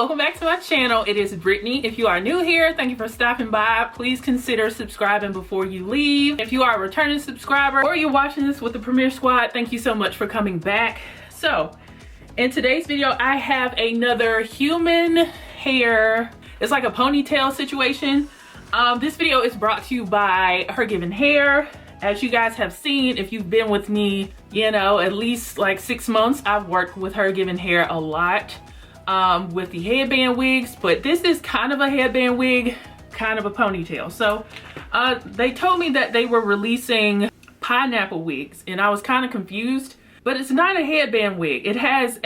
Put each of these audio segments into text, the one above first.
welcome back to my channel. It is Brittany. If you are new here, thank you for stopping by. Please consider subscribing before you leave. If you are a returning subscriber or you're watching this with the Premier Squad, thank you so much for coming back. So in today's video, I have another human hair. It's like a ponytail situation. This video is brought to you by HerGivenHair. As you guys have seen, if you've been with me, you know, at least like 6 months, I've worked with HerGivenHair a lot with the headband wigs, but this is kind of a headband wig, kind of a ponytail. So they told me that they were releasing pineapple wigs, and I was kind of confused, but it's not a headband wig. It has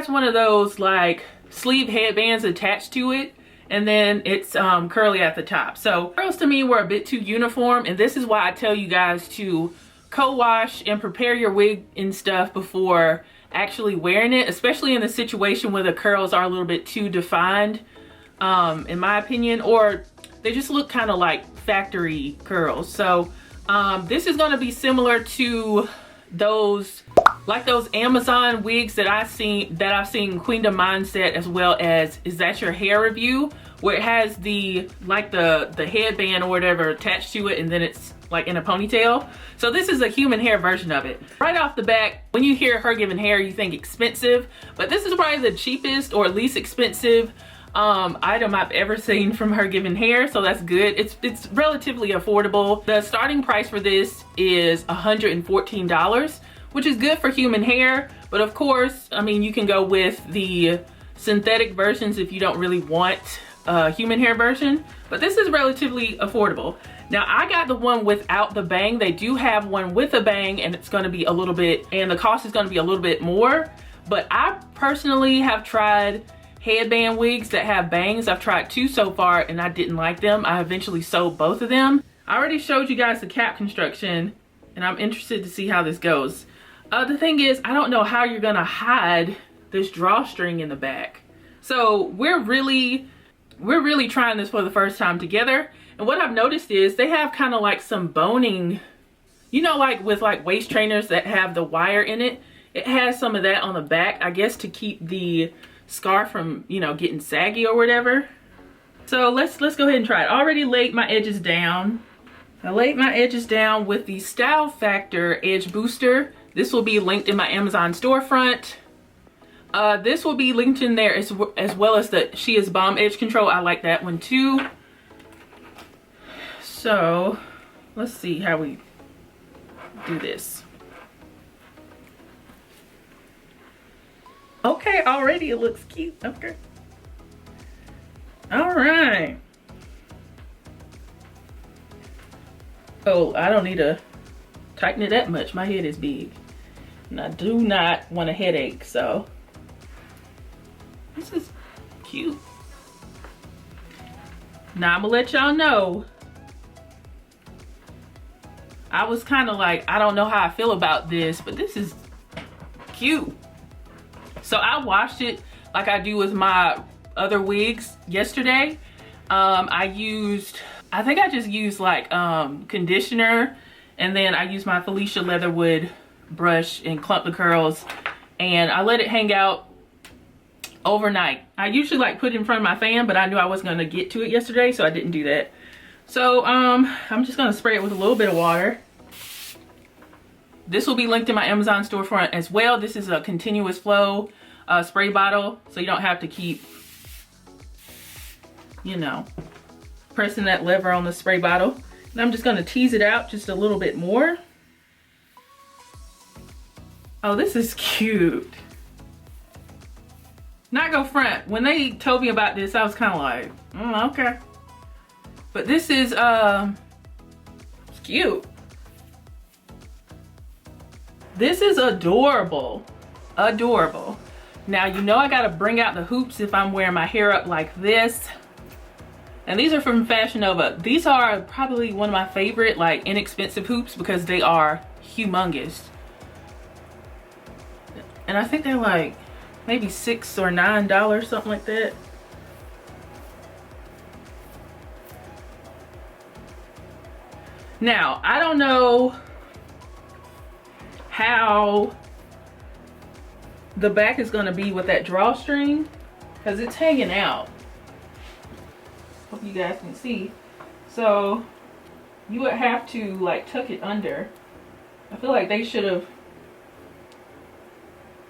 one of those like sleeve headbands attached to it, and then it's curly at the top. So curls to me were a bit too uniform, and this is why I tell you guys to co-wash and prepare your wig and stuff before actually wearing it, especially in a situation where the curls are a little bit too defined, in my opinion, or they just look kind of like factory curls. So this is going to be similar to those Amazon wigs that I've seen Queendom Mindset, as well as Is That Your Hair review, where it has the headband or whatever attached to it, and then it's like in a ponytail. So this is a human hair version of it. Right off the bat, when you hear HerGivenHair, you think expensive, but this is probably the cheapest or least expensive item I've ever seen from HerGivenHair, so that's good. It's relatively affordable. The starting price for this is $114, which is good for human hair, but of course, I mean, you can go with the synthetic versions if you don't really want a human hair version, but this is relatively affordable. Now, I got the one without the bang. They do have one with a bang, and it's going to be a little bit, and the cost is going to be a little bit more, but I personally have tried headband wigs that have bangs. I've tried 2 so far, and I didn't like them. I eventually sold both of them. I already showed you guys the cap construction, and I'm interested to see how this goes. The thing is, I don't know how you're gonna hide this drawstring in the back. So we're really trying this for the first time together. And what I've noticed is they have kind of like some boning, you know, like with like waist trainers that have the wire in it. It has some of that on the back, I guess, to keep the scarf from, you know, getting saggy or whatever. So let's go ahead and try it. I already laid my edges down. I laid my edges down with the Style Factor Edge Booster. This will be linked in my Amazon storefront. This will be linked in there as well as the She Is Bomb Edge Control. I like that one too. So let's see how we do this. Okay, already it looks cute. Okay. All right. Oh, I don't need to tighten it that much. My head is big, and I do not want a headache, so this is cute. Now I'm gonna let y'all know, I was kind of like, I don't know how I feel about this, but this is cute. So I washed it like I do with my other wigs yesterday. I think I just used like conditioner, and then I used my Felicia Leatherwood brush and clumped the curls, and I let it hang out overnight. I usually like put it in front of my fan, but I knew I wasn't going to get to it yesterday, so I didn't do that. So I'm just going to spray it with a little bit of water. This will be linked in my Amazon storefront as well. This is a continuous flow spray bottle, so you don't have to keep, you know, pressing that lever on the spray bottle. And I'm just going to tease it out just a little bit more. Oh, this is cute. Not go front. When they told me about this, I was kind of like, okay. But this is it's cute. This is adorable. Adorable. Now, you know I gotta bring out the hoops if I'm wearing my hair up like this. And these are from Fashion Nova. These are probably one of my favorite, like, inexpensive hoops because they are humongous. And I think they're like maybe $6 or $9, something like that. Now, I don't know how the back is going to be with that drawstring, because it's hanging out. Hope you guys can see. So you would have to like tuck it under. I feel like they should have,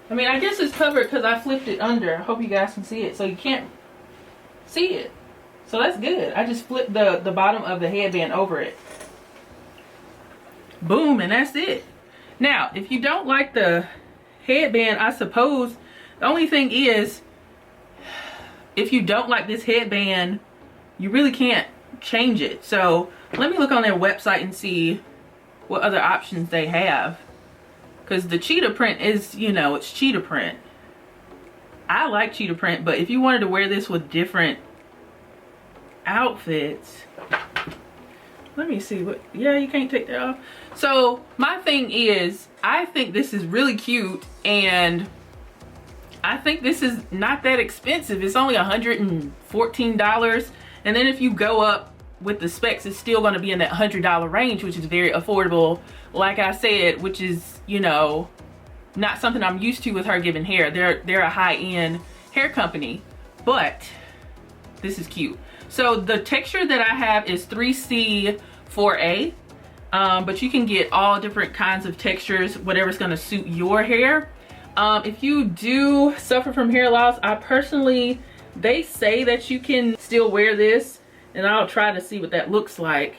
I mean, I guess it's covered because I flipped it under. I hope you guys can see it. So you can't see it. So that's good. I just flipped the bottom of the headband over it. Boom, and that's it. Now, if you don't like the headband, I suppose the only thing is, if you don't like this headband, you really can't change it. So let me look on their website and see what other options they have, because the cheetah print is, you know, it's cheetah print. I like cheetah print, but if you wanted to wear this with different outfits, let me see what, yeah, you can't take that off. So my thing is, I think this is really cute, and I think this is not that expensive. It's only $114, and then if you go up with the specs, it's still going to be in that $100 range, which is very affordable. Like I said, which is, you know, not something I'm used to with HerGivenHair. They're a high-end hair company, but this is cute. So the texture that I have is 3C4A, but you can get all different kinds of textures, whatever's going to suit your hair. If you do suffer from hair loss, I personally, they say that you can still wear this, and I'll try to see what that looks like,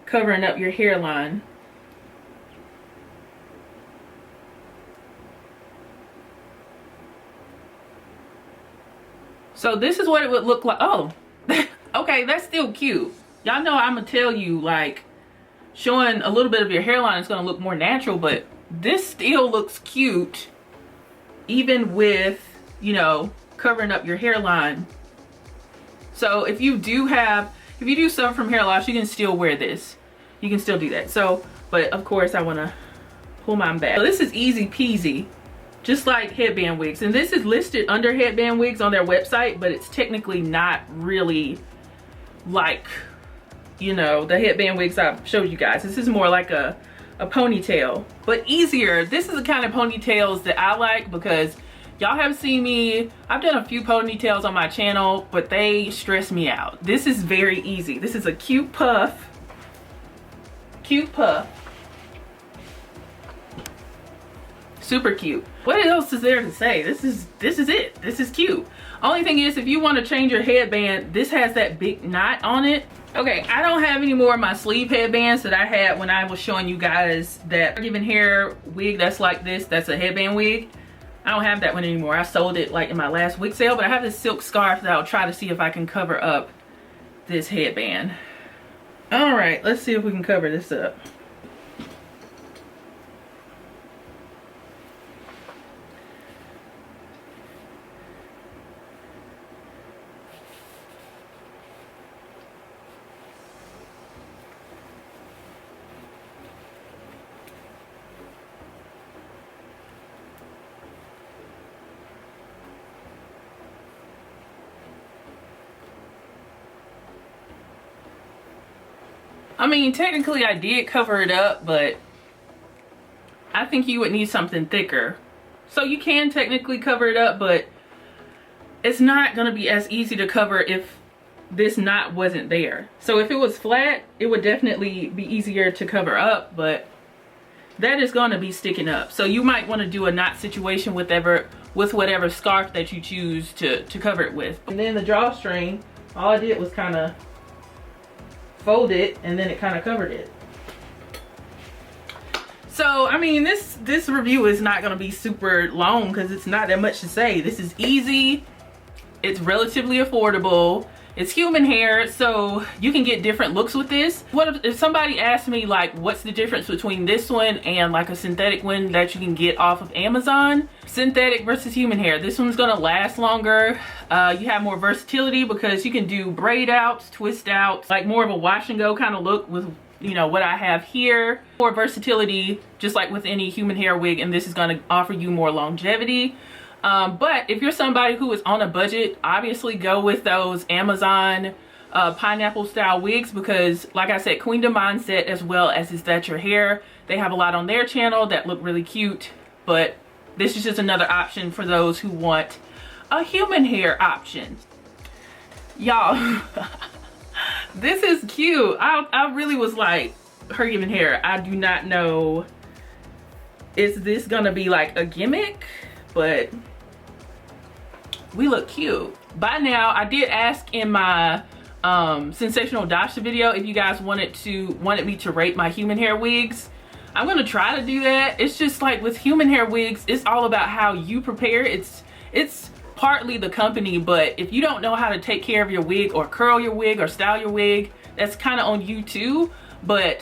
covering up your hairline. So this is what it would look like. Oh, okay, that's still cute. Y'all know I'm gonna tell you, like, showing a little bit of your hairline is gonna look more natural, but this still looks cute, even with, you know, covering up your hairline. So if you do suffer from hair loss, you can still wear this. You can still do that. So, but of course I wanna pull mine back. So this is easy peasy, just like headband wigs. And this is listed under headband wigs on their website, but it's technically not really like, you know, the headband wigs I've showed you guys. This is more like a ponytail, but easier. This is the kind of ponytails that I like, because y'all have seen me, I've done a few ponytails on my channel, but they stress me out. This is very easy. This is a cute puff. Cute puff. Super cute. What else is there to say? This is it. This is cute. Only thing is, if you want to change your headband, this has that big knot on it. Okay, I don't have any more of my sleeve headbands that I had when I was showing you guys that HerGivenHair wig that's like this, that's a headband wig. I don't have that one anymore. I sold it like in my last wig sale, but I have this silk scarf that I'll try to see if I can cover up this headband. All right, let's see if we can cover this up. I mean, technically I did cover it up, but I think you would need something thicker. So you can technically cover it up, but it's not gonna be as easy to cover if this knot wasn't there. So if it was flat, it would definitely be easier to cover up, but that is gonna be sticking up. So you might wanna do a knot situation with whatever scarf that you choose to cover it with. And then the drawstring, all I did was kind of fold it, and then it kind of covered it. So I mean, this review is not going to be super long because it's not that much to say. This is easy, it's relatively affordable, it's human hair, so you can get different looks with this. What if somebody asked me, like, what's the difference between this one and like a synthetic one that you can get off of Amazon? Synthetic versus human hair, this one's gonna last longer. You have more versatility because you can do braid outs, twist outs, like more of a wash and go kind of look with, you know, what I have here. More versatility, just like with any human hair wig, and this is gonna offer you more longevity. But if you're somebody who is on a budget, obviously go with those Amazon pineapple style wigs, because like I said, Queendom Mindset as well as Is That Your Hair, they have a lot on their channel that look really cute. But this is just another option for those who want a human hair option. Y'all, this is cute. I really was like, HerGivenHair, I do not know, is this gonna be like a gimmick? But we look cute. By now, I did ask in my sensational Dasha video if you guys wanted me to rate my human hair wigs. I'm gonna try to do that. It's just like with human hair wigs, it's all about how you prepare. It's partly the company, but if you don't know how to take care of your wig or curl your wig or style your wig, that's kind of on you too. But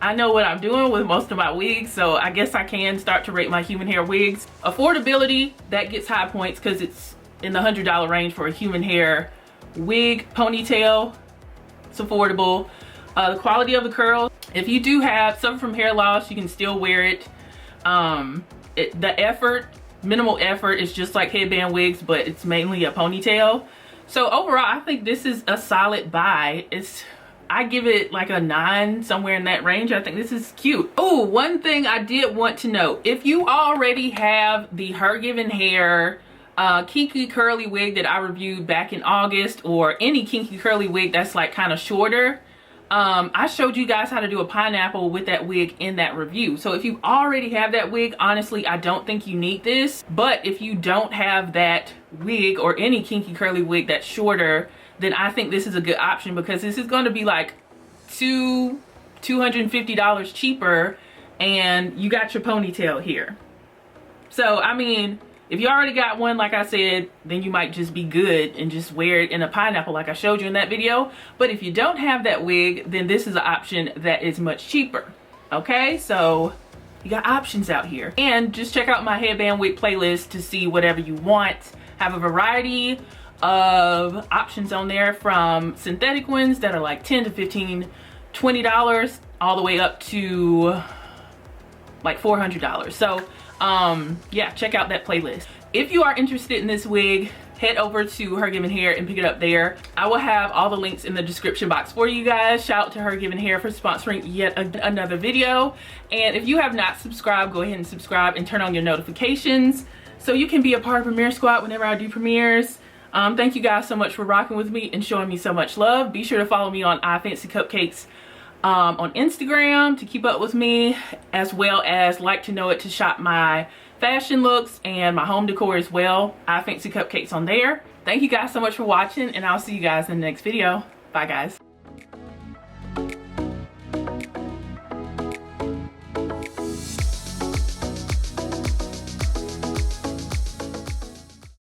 I know what I'm doing with most of my wigs, so I guess I can start to rate my human hair wigs. Affordability, that gets high points because it's in the $100 range for a human hair wig, ponytail. It's affordable. The quality of the curls, if you do suffer from hair loss, you can still wear it. The effort, minimal effort, is just like headband wigs, but it's mainly a ponytail. So overall, I think this is a solid buy. I give it like a 9, somewhere in that range. I think this is cute. Oh, one thing I did want to note, if you already have the HerGivenHair kinky curly wig that I reviewed back in August, or any kinky curly wig that's like kind of shorter, I showed you guys how to do a pineapple with that wig in that review. So if you already have that wig, honestly, I don't think you need this. But if you don't have that wig or any kinky curly wig that's shorter, then I think this is a good option, because this is going to be like $250 cheaper, and you got your ponytail here. So I mean, if you already got one, like I said, then you might just be good and just wear it in a pineapple like I showed you in that video. But if you don't have that wig, then this is an option that is much cheaper. Okay, so you got options out here. And just check out my headband wig playlist to see whatever you want. Have a variety of options on there, from synthetic ones that are like $10 to $15, $20, all the way up to like $400. So yeah, check out that playlist. If you are interested in this wig, head over to HerGivenHair and pick it up there. I will have all the links in the description box for you guys. Shout out to HerGivenHair for sponsoring yet another video. And if you have not subscribed, go ahead and subscribe and turn on your notifications so you can be a part of Premiere Squad whenever I do premieres. Thank you guys so much for rocking with me and showing me so much love. Be sure to follow me on iFancyCupcakes on Instagram to keep up with me, as well as Like to Know It to shop my fashion looks and my home decor as well. iFancyCupcakes on there. Thank you guys so much for watching, and I'll see you guys in the next video. Bye guys.